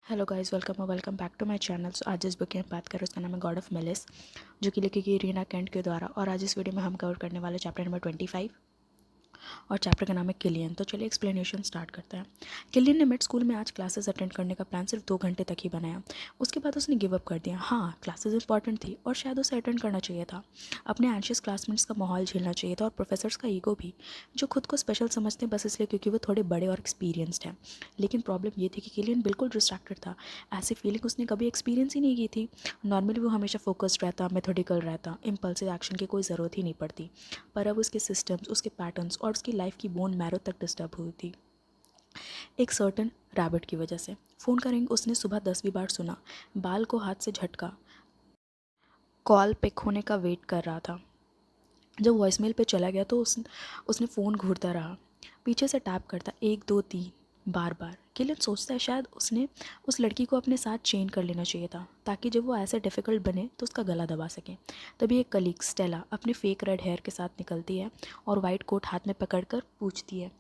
Hello guys, welcome back to my channel. So आज जिस book की हम बात कर रहे हैं उसका नाम है गॉड ऑफ मेलिस, जो कि लिखी गई रीना केंट के द्वारा। और आज इस वीडियो में हम कवर करने वाले चैप्टर नंबर 25 और चैप्टर का नाम है किलियन। तो चलिए एक्सप्लेनेशन स्टार्ट करते हैं। किलियन ने मिड स्कूल में आज क्लासेस अटेंड करने का प्लान सिर्फ 2 घंटे तक ही बनाया। उसके बाद उसने गिव अप कर दिया। हाँ, क्लासेस इंपॉर्टेंट थी और शायद उसे अटेंड करना चाहिए था। अपने एंशियस क्लासमेट्स का माहौल झेलना चाहिए था और प्रोफेसर्स का ईगो भी, जो खुद को स्पेशल समझते हैं बस इसलिए क्योंकि वो थोड़े बड़े और एक्सपीरियंस्ड हैं। लेकिन प्रॉब्लम ये थी कि किलियन बिल्कुल डिस्ट्रैक्टेड था। ऐसी फीलिंग उसने कभी एक्सपीरियंस ही नहीं की थी। नॉर्मली वो हमेशा फोकस्ड रहता, मेथोडिकल रहता, इम्पल्सिव एक्शन की कोई ज़रूरत ही नहीं पड़ती। पर अब उसके सिस्टम्स, उसके पैटर्न्स और उसकी लाइफ की बोन मैरो तक डिस्टर्ब हुई थी, एक सर्टन रैबिट की वजह से। फ़ोन का रिंग उसने सुबह 10वीं बार सुना, बाल को हाथ से झटका, कॉल पिक होने का वेट कर रहा था। जब वॉइसमेल पे चला गया तो उसने फ़ोन घूरता रहा, पीछे से टैप करता, 1 2 3 बार बार। किलियन सोचता है शायद उसने उस लड़की को अपने साथ चेन कर लेना चाहिए था, ताकि जब वो ऐसे डिफ़िकल्ट बने तो उसका गला दबा सके। तभी एक कलीग स्टेला अपने फेक रेड हेयर के साथ निकलती है और वाइट कोट हाथ में पकड़कर पूछती है,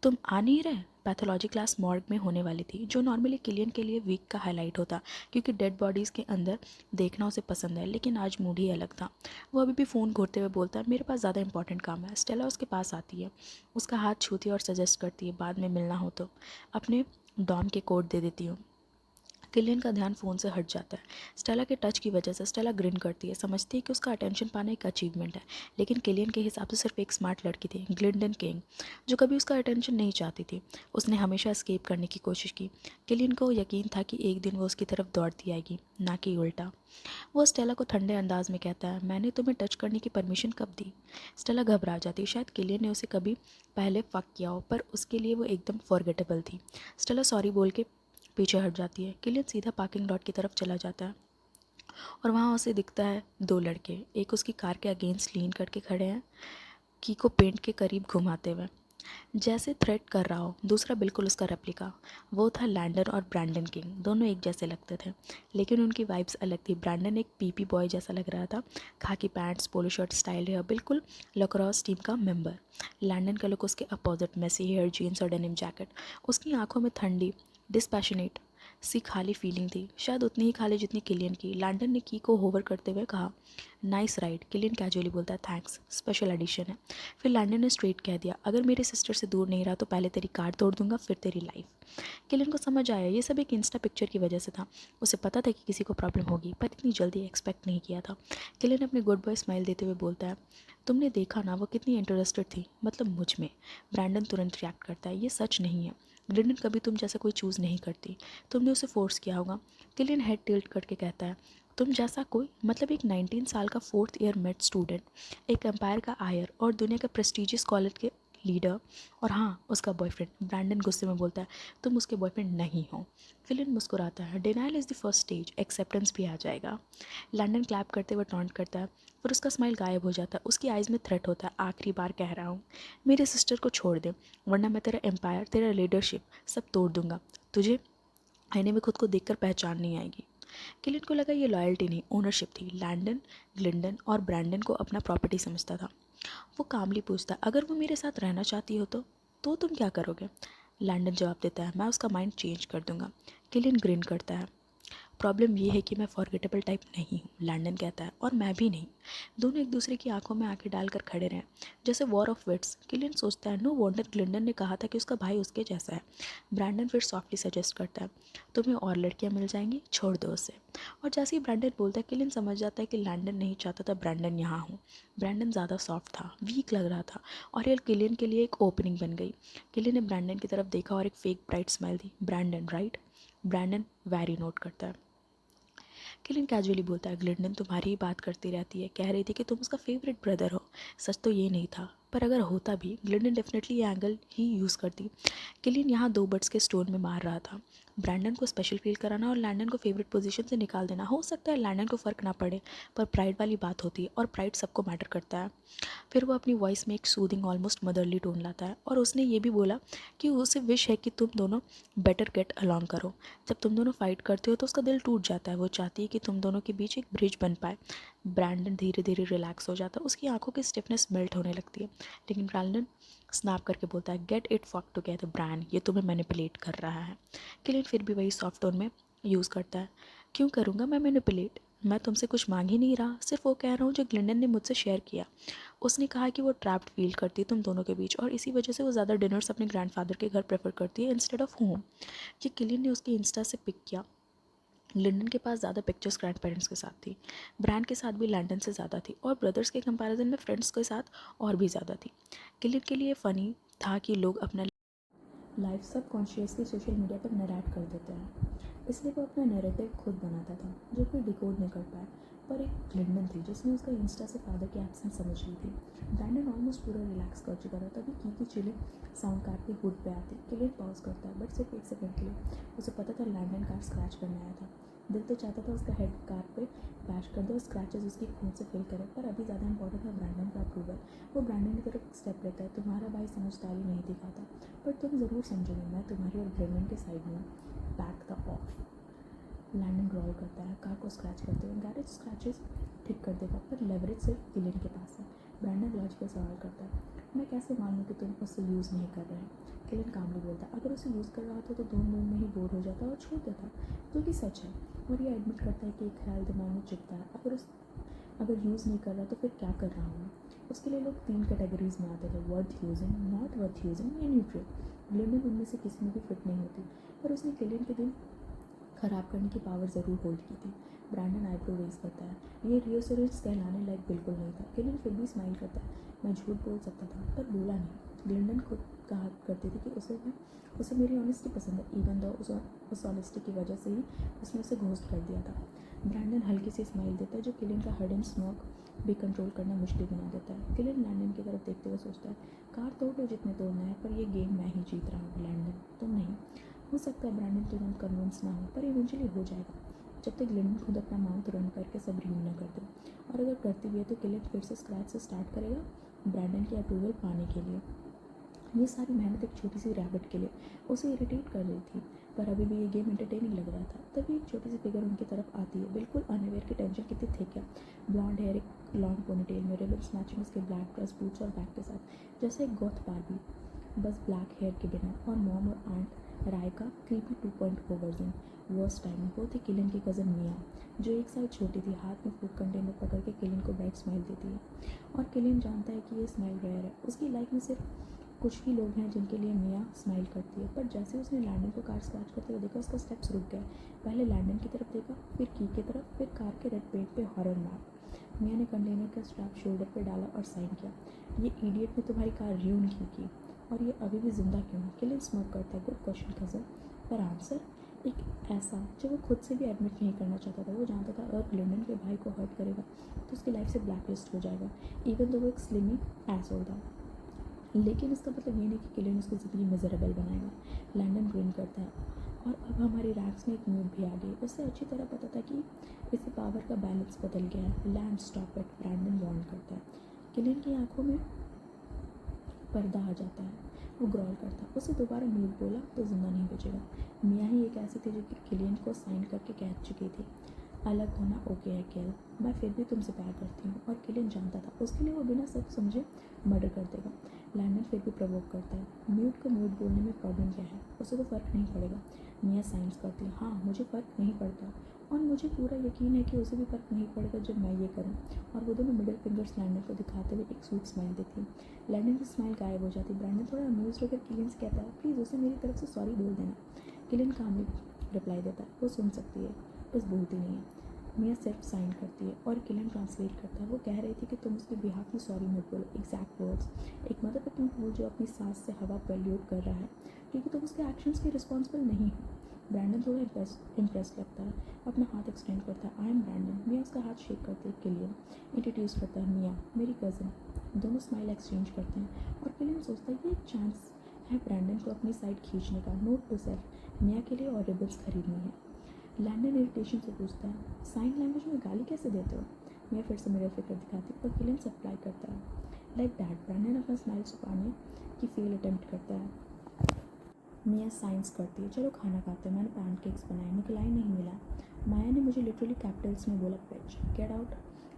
तुम आ नहीं रहे? पैथोलॉजी क्लास मॉर्ग में होने वाली थी, जो नॉर्मली किलियन के लिए वीक का हाईलाइट होता, क्योंकि डेड बॉडीज़ के अंदर देखना उसे पसंद है। लेकिन आज मूड ही अलग था। वो अभी भी फ़ोन घूरते हुए बोलता है, मेरे पास ज़्यादा इंपॉर्टेंट काम है। स्टेला उसके पास आती है, उसका हाथ छूती है और सजेस्ट करती है, बाद में मिलना हो तो अपने डॉम के कोड दे देती हूँ। किलियन का ध्यान फ़ोन से हट जाता है। स्टेला के टच की वजह से स्टेला ग्रिन करती है, समझती है कि उसका अटेंशन पाना एक अचीवमेंट है। लेकिन किलियन के हिसाब से सिर्फ एक स्मार्ट लड़की थी, ग्लिंडन किंग, जो कभी उसका अटेंशन नहीं चाहती थी। उसने हमेशा एस्केप करने की कोशिश की। किलियन को यकीन था कि एक दिन वो उसकी तरफ दौड़ती आएगी, ना कि उल्टा। वो स्टेला को ठंडे अंदाज में कहता है, मैंने तुम्हें टच करने की परमिशन कब दी? स्टेला घबरा जाती, शायद किलियन ने उसे कभी पहले फक किया हो, पर उसके लिए वो एकदम फॉरगेटेबल थी। स्टेला सॉरी बोल के पीछे हट जाती है। किलियन सीधा पार्किंग लॉट की तरफ चला जाता है और वहाँ उसे दिखता है 2 लड़के। एक उसकी कार के अगेंस्ट लीन करके खड़े हैं, की को पेंट के करीब घुमाते हुए, जैसे थ्रेट कर रहा हो। दूसरा बिल्कुल उसका रेप्लिका। वो था लैंडन और ब्रैंडन किंग। दोनों एक जैसे लगते थे, लेकिन उनकी वाइब्स अलग थी। ब्रैंडन एक पीपी बॉय जैसा लग रहा था, खाकी पैंट्स, पोलो शर्ट स्टाइल है, बिल्कुल लैक्रोस टीम का मेंबर। लैंडन का लुक उसके अपोजिट, मेसी हेयर, जीन्स और डेनिम जैकेट। उसकी आंखों में ठंडी, डिस्पैशनेट सी खाली फीलिंग थी, शायद उतनी ही खाली जितनी किलियन की। लैंडन ने की को होवर करते हुए कहा, नाइस राइड। किलियन कैजुअली बोलता है, थैंक्स, स्पेशल एडिशन है। फिर लैंडन ने स्ट्रेट कह दिया, अगर मेरे सिस्टर से दूर नहीं रहा तो पहले तेरी कार तोड़ दूंगा, फिर तेरी लाइफ। किलियन को समझ आया ये सब एक इंस्टा पिक्चर की वजह से था। उसे पता था कि किसी को प्रॉब्लम होगी, पर इतनी जल्दी एक्सपेक्ट नहीं किया था। किलियन अपने गुड बॉय स्माइल देते हुए बोलता है, तुमने देखा ना वो कितनी इंटरेस्टेड थी, मतलब मुझ में। ब्रैंडन तुरंत रिएक्ट करता है, ये सच नहीं है। ग्लिंडन कभी तुम जैसा कोई चूज़ नहीं करती, तुमने उसे फोर्स किया होगा। किलियन हेड टिल्ट करके कहता है, तुम जैसा कोई, मतलब एक 19 साल का 4th ईयर मेड स्टूडेंट, एक एम्पायर का आयर और दुनिया के प्रेस्टिजियस कॉलेज के लीडर, और हाँ, उसका बॉयफ्रेंड। ब्रैंडन गुस्से में बोलता है, तुम उसके बॉयफ्रेंड नहीं हो। किलियन मुस्कुराता है, denial is the first stage, acceptance भी आ जाएगा। लैंडन क्लैप करते हुए टॉन्ट करता है, फिर उसका स्माइल गायब हो जाता है। उसकी आइज़ में थ्रेट होता है, आखिरी बार कह रहा हूँ, मेरे सिस्टर को छोड़ दे, वरना मैं तेरा एम्पायर, तेरा लीडरशिप सब तोड़ दूंगा। तुझे आईने में खुद को देखकर पहचान नहीं आएगी। किलियन को लगा ये लॉयल्टी नहीं, ओनरशिप थी। लैंडन ग्लिंडन और ब्रैंडन को अपना प्रॉपर्टी समझता था। वो कामली पूछता, अगर वो मेरे साथ रहना चाहती हो तो तुम क्या करोगे? लैंडन जवाब देता है, मैं उसका माइंड चेंज कर दूंगा। किलियन ग्रिन करता है, प्रॉब्लम ये है कि मैं फॉरगेटेबल टाइप नहीं हूँ, लैंडन कहता है, और मैं भी नहीं। दोनों एक दूसरे की आंखों में आंखें डालकर खड़े रहें, जैसे वॉर ऑफ विट्स। किलियन सोचता है, नो वंडर ग्लिंडन ने कहा था कि उसका भाई उसके जैसा है। ब्रैंडन फिर सॉफ्टली सजेस्ट करता है, तुम्हें और लड़कियां मिल जाएंगी, छोड़ दो उसे। और जैसे ही ब्रैंडन बोलता है, किलियन समझ जाता है कि लैंडन नहीं चाहता था ब्रैंडन यहाँ हो। ब्रैंडन ज़्यादा सॉफ्ट था, वीक लग रहा था, और ये किलियन के लिए एक ओपनिंग बन गई। किलियन ने ब्रैंडन की तरफ देखा और एक फेक ब्राइट स्माइल दी। Brandon right? Brandon very note करता है। किलियन कैजुअली बोलता है, ग्लिंडन तुम्हारी ही बात करती रहती है, कह रही थी कि तुम उसका फेवरेट ब्रदर हो। सच तो ये नहीं था, पर अगर होता भी, ग्लिंडन डेफिनेटली ये एंगल ही यूज़ करती। किलियन यहाँ 2 बर्ड्स के स्टोन में मार रहा था, ब्रैंडन को स्पेशल फील कराना और लैंडन को फेवरेट पोजीशन से निकाल देना। हो सकता है लैंडन को फ़र्क ना पड़े, पर प्राइड वाली बात होती है, और प्राइड सबको मैटर करता है। फिर वो अपनी वॉइस में एक सूदिंग, ऑलमोस्ट मदरली टोन लाता है, और उसने ये भी बोला कि उसे विश है कि तुम दोनों बेटर गेट अलॉन्ग करो। जब तुम दोनों फाइट करते हो तो उसका दिल टूट जाता है, वो चाहती है कि तुम दोनों के बीच एक ब्रिज बन पाए। ब्रैंडन धीरे धीरे रिलैक्स हो जाता है, उसकी आंखों की स्टिफनेस मेल्ट होने लगती है। लेकिन ब्रैंडन स्नैप करके बोलता है, get it fuck together brand, ये तुम्हें मैनिपुलेट कर रहा है। किलियन फिर भी वही सॉफ्ट टोन में यूज़ करता है। क्यों करूँगा मैं मैनिपुलेट? मैं तुमसे कुछ मांग ही नहीं रहा, सिर्फ वो कह रहा हूँ जो ग्लिंडन ने मुझसे शेयर किया। उसने कहा कि वो ट्रैप्ड फील करती है तुम दोनों के बीच, और इसी वजह से वो ज़्यादा डिनर्स अपने ग्रैंडफादर के घर प्रेफर करती है इंस्टेड ऑफ होम। ये किलियन ने उसके इंस्टा से पिक किया। लंदन के पास ज़्यादा पिक्चर्स ग्रैंड पेरेंट्स के साथ थी, ब्रांड के साथ भी लंदन से ज़्यादा थी, और ब्रदर्स के कंपैरिजन में फ्रेंड्स के साथ और भी ज़्यादा थी। किलियन के लिए फ़नी था कि लोग अपना लाइफ सब कॉन्शियसली सोशल मीडिया पर नरेट कर देते हैं, इसलिए वो अपना नैरेटिव खुद बनाता था जो कोई डिकोड नहीं कर पाया। पर एक ग्लिंडन थी जिसने उसका इंस्टा से फादर की एब्सेंस समझ ली थी। ब्रैंडन ऑलमोस्ट पूरा रिलैक्स कर चुका था, तभी की चिली साउंड काट के हुड पे आती। किलियन पॉज करता है, बट सिर्फ 1 सेकंड के लिए। उसे पता था लैंडन कार स्क्रैच करने आया था। दिल तो चाहता था उसका हेड कार पे बैश कर दे और स्क्रैचेस उसकी खून से फिल करे, पर अभी ज़्यादा इंपॉर्टेंट था ब्रैंडन का अप्रूवल। वो ब्रैंडन की तरफ स्टेप लेता है। तुम्हारा भाई समझदारी नहीं दिखाता, पर तुम ज़रूर समझोगे, मैं तुम्हारी और ब्रैंडन के साइड में back the of. Landon growl करता है, कार को स्क्रैच करते हुए। गैरेज स्क्रैचेस ठीक कर देगा, पर लेवरेज सिर्फ किलियन के पास है। ब्रैंडन लॉजिकल सवाल करता है, मैं कैसे मानूँ कि तुम उससे यूज़ नहीं कर रहे? किलियन कामली बोलता है, अगर उसे यूज़ कर रहा होता तो 2 मिनट में ही बोर हो जाता और छोड़ देता, जो कि सच है। और ये एडमिट करता है कि एक ख्याल दिमाग में चिपता है, अगर यूज़ नहीं कर रहा तो फिर क्या कर रहा हूँ। उसके लिए लोग 3 कैटेगरीज में आते थे, worth using, not worth using या न्यूट्रल। ग्लिंडन उनमें से किसी में भी फिट नहीं होती, पर उसने किलियन के दिन ख़राब करने की पावर ज़रूर होल्ड की थी। ब्रैंडन आईब्रो रेज करता है, ये रियोसरेंस कहलाने लायक बिल्कुल नहीं था। किलियन फिर भी स्माइल करता है, मैं झूठ बोल सकता था पर बोला नहीं। ग्लिंडन खुद कहा करती थी कि उसे मेरी ऑनेस्टी पसंद है, इवन दो उस ऑनेस्टी की वजह से ही उसने उसे घोस्ट कर दिया था। ब्रैंडन हल्की सी स्माइल देता है जो किलियन का हडन स्मोक भी कंट्रोल करना मुश्किल बना देता है। किलियन लैंडन की तरफ देखते हुए सोचता है, कार तोड़ लो जितने तोड़ना है, पर ये गेम मैं ही जीत रहा हूँ लैंडन, तुम नहीं। हो सकता है ब्रैंडन तुरंत कन्विंस ना हो, पर इवेंचुअली हो जाएगा, जब तक ग्लिंडन खुद अपना माउथ रन करके सब रिव्यू ना कर दे। और अगर करती भी है तो किलियन फिर से स्क्रैच से स्टार्ट करेगा ब्रैंडन की अप्रूवल पाने के लिए। ये सारी मेहनत एक छोटी सी रैबिट के लिए उसे इरिटेट कर रही थी, पर अभी भी ये गेम एंटरटेनिंग लग रहा था। तभी एक छोटी सी फिगर उनकी तरफ आती है, बिल्कुल अनअवेयर की टेंशन कितनी थिक है। ब्लॉन्ड हेयर, एक लॉन्ग पोनीटेल में, रिबन्स मैचिंग उसके ब्लैक ड्रेस, बूट्स और बैग के साथ, जैसे एक गोथ बार्बी, बस ब्लैक हेयर के बिना। और मॉम और आंट राय का क्रीपी 2.0 वर्जन। वर्स्ट टाइम वो थी किलियन की कज़न मिया, जो 1 साल छोटी थी, हाथ में फूड कंटेनर पकड़ के किलियन को ब्राइट स्माइल देती है। और किलियन जानता है कि ये स्माइल रेयर है, उसकी लाइफ में सिर्फ कुछ ही लोग हैं जिनके लिए मिया स्माइल करती है। पर जैसे उसने लैंडन को कार स्क्रैच करते हुए देखा, उसका स्टेप्स रुक गए। पहले लैंडन की तरफ देखा, फिर की की तरफ, फिर कार के रेड पेंट पे हॉरर मार्क। मिया ने कंटेनर का स्ट्रैप शोल्डर पे डाला और साइन किया, ये इडियट ने तुम्हारी कार र्यून की और ये अभी भी जिंदा क्यों है? किलियन स्मोक करता है, गुड क्वेश्चन कज़न, पर आंसर एक ऐसा जो वो खुद से भी एडमिट नहीं करना चाहता था। वो जानता था अगर ग्लिंडन के भाई को हर्ट करेगा तो उसकी लाइफ से ब्लैक लिस्ट हो जाएगा, इवन तो वो एक स्लिमी एसोल था। लेकिन इसका मतलब ये नहीं कि किलियन उसकी ज़िंदगी मिजरेबल बनाएगा। लैंडन ग्रिन करता है, और अब हमारी रैक्स में एक म्यूट भी आ गई। उसे अच्छी तरह पता था कि इससे पावर का बैलेंस बदल गया है। Land stop it, Brandon warn करता है। किलियन की आंखों में पर्दा आ जाता है, वो ग्रॉल करता है, उसे दोबारा म्यूट बोला तो जिंदा नहीं बचेगा। मिया ही एक ऐसी थी जो कि किलियन को साइन करके कह चुकी थी, अलग होना ओके है किल, मैं फिर भी तुमसे प्यार करती हूँ। और किलियन जानता था उसके लिए वो बिना सच समझे मर्डर कर देगा। लैंडन फिर भी प्रवोक करता है, म्यूट को म्यूट बोलने में प्रॉब्लम क्या है, उसे तो फ़र्क नहीं पड़ेगा। मिया साइंस करती है, हाँ मुझे फ़र्क नहीं पड़ता, और मुझे पूरा यकीन है कि उसे भी फ़र्क नहीं पड़ेगा जब मैं ये करूँ। और वो दोनों मिडिल फिंगर्स लैंडन को दिखाते हुए एक स्वीट स्माइल देती है। लैंडन की स्माइल गायब हो जाती। ब्रैंडन थोड़ा अम्यूज होकर किलियन से कहता है, प्लीज़ उसे मेरी तरफ से सॉरी बोल देना। किलियन कामली रिप्लाई देता है, वो सुन सकती है, बस बोलती नहीं है। मिया सिर्फ साइन करती है और किलियन ट्रांसलेट करता है। वो कह रही थी कि तुम उसके बिहाफ में सॉरी मत बोलो, एग्जैक्ट वर्ड्स, एक मदर पत्नी फूल जो अपनी सांस से हवा पोल्यूट कर रहा है क्योंकि तुम उसके एक्शंस के रिस्पॉन्सिबल नहीं हो। ब्रैंडन थोड़ा इम्प्रेस लगता है, अपना हाथ एक्सटेंड करता है, आई एम ब्रैंडन। मिया उसका हाथ शेक करती है। किलियन इंट्रोड्यूस करता है, मिया मेरी कज़न। दोनों स्माइल एक्सचेंज करते हैं और किलियन सोचता है कि एक चांस है ब्रैंडन को अपनी साइड खींचने का। नोट टू सेल्फ, मिया के लिए और रिबन्स खरीदनी है। लैंडन इरिटेशन से पूछता है, साइन लैंग्वेज में गाली कैसे देते हो? मैं फिर से मिडिल फिगर दिखाती और किलियन सप्लाई करता है, लाइक डैड। ब्रैंडन अपना स्माइल छुपाने की फेल अटेम्प्ट करता है। मिया साइंस करती है, चलो खाना खाते हैं, मैंने पैनकेक्स बनाए, निकलाई नहीं मिला। माया ने मुझे लिटरली कैपिटल्स में बोला, pitch get out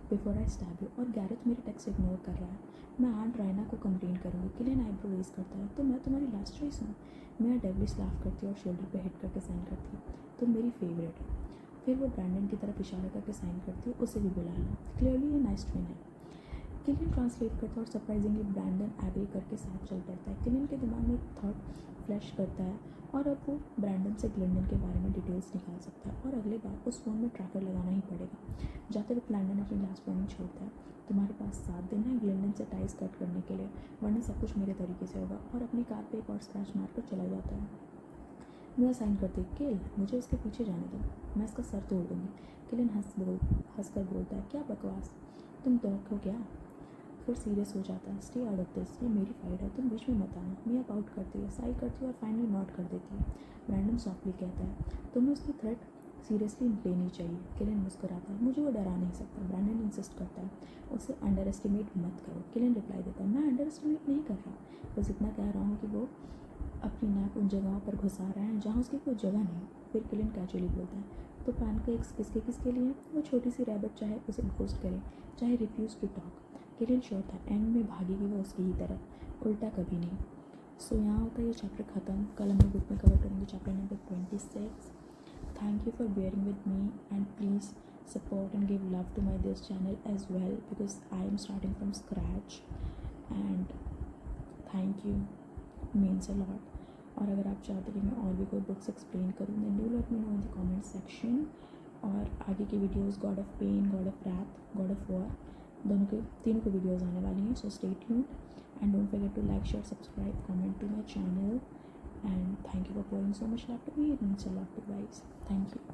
before I stab you. और गैरेथ मेरे टेक्स्ट इग्नोर कर रहा है, मैं आंट रायना को कंप्लेन करूँगी। किलियन आईब्रो रेज करता है, तो मैं तुम्हारी लास्ट चॉइस हूँ? मिया डेविलिश लाफ करती है और शोल्डर पे हिट करके साइन करती है, तुम मेरी फेवरेट है। फिर वो ब्रैंडन की तरफ इशारा करके साइन करती है, उसे भी बुला लो, क्लियरली ये नाइस ट्विन है। किलियन ट्रांसलेट करता है और सरप्राइजिंगली ब्रैंडन एग्री करके साथ चल पड़ता है। किलियन के दिमाग में एक थॉट फ्लैश करता है और अब वो ब्रैंडन से ग्लिंडन के बारे में डिटेल्स निकाल सकता है और अगले बार उस फ़ोन में ट्रैकर लगाना ही पड़ेगा। जाते वक्त ब्रैंडन अपनी लास्ट वार्निंग छोड़ता है, तुम्हारे पास 7 दिन है ग्लिंडन से टाइज कट करने के लिए, वरना सब कुछ मेरे तरीके से होगा, और अपनी कार पे एक और स्क्रैच मार कर चला जाता है। मैं साइन करती, किल मुझे इसके पीछे जाने दो, मैं इसका सर तोड़ दूँगी। किलियन हंस कर बोलता है, क्या बकवास, तुम डॉग हो क्या? फिर सीरियस हो जाता है, स्टे आउट ऑफ दिस, ये मेरी फाइट है, तुम बीच में मत आना। मिया आउट करती है, साई करती है और फाइनली नॉट कर देती है। ब्रैंडन सॉफ्टली कहता है, तुम्हें उसकी थ्रेट सीरियसली लेनी चाहिए। किलियन मुस्कुराता है, मुझे वो डरा नहीं सकता। ब्रैंडन इंसिस्ट करता है, उसे अंडर एस्टिमेट मत करो। किलियन रिप्लाई देता है, मैं अंडर एस्टिमेट नहीं कर रहा, बस इतना कह रहा हूँ कि वो अपनी नाक उन जगहों पर घुसा रहा है जहाँ उसकी कोई जगह नहीं। फिर किलियन कैजुअली बोलता है, तो पैनकेक्स किसके लिए? वो छोटी सी रैबिट चाहे उसे घोस्ट करे, चाहे refuse to talk. Killian sure था एंड में भागेगी वो उसकी ही तरफ, उल्टा कभी नहीं। सो यहाँ होता है ये चैप्टर ख़त्म। कल हम लोग बुक में कवर करेंगे chapter number 26। Thank you for bearing with me and please support and give love to my this channel as well, because I am starting from scratch, and thank you, means a lot. और अगर आप चाहते कि मैं और भी कोई books explain करूँ then do let me know in the comment section. और आगे की videos God of Pain, God of Wrath, God of War, तीनों की वीडियोस आने वाली हैं। So stay tuned and don't forget to like, share, subscribe, comment to my channel, and thank you for pouring so much love to me. It means a lot to guys. Thank you.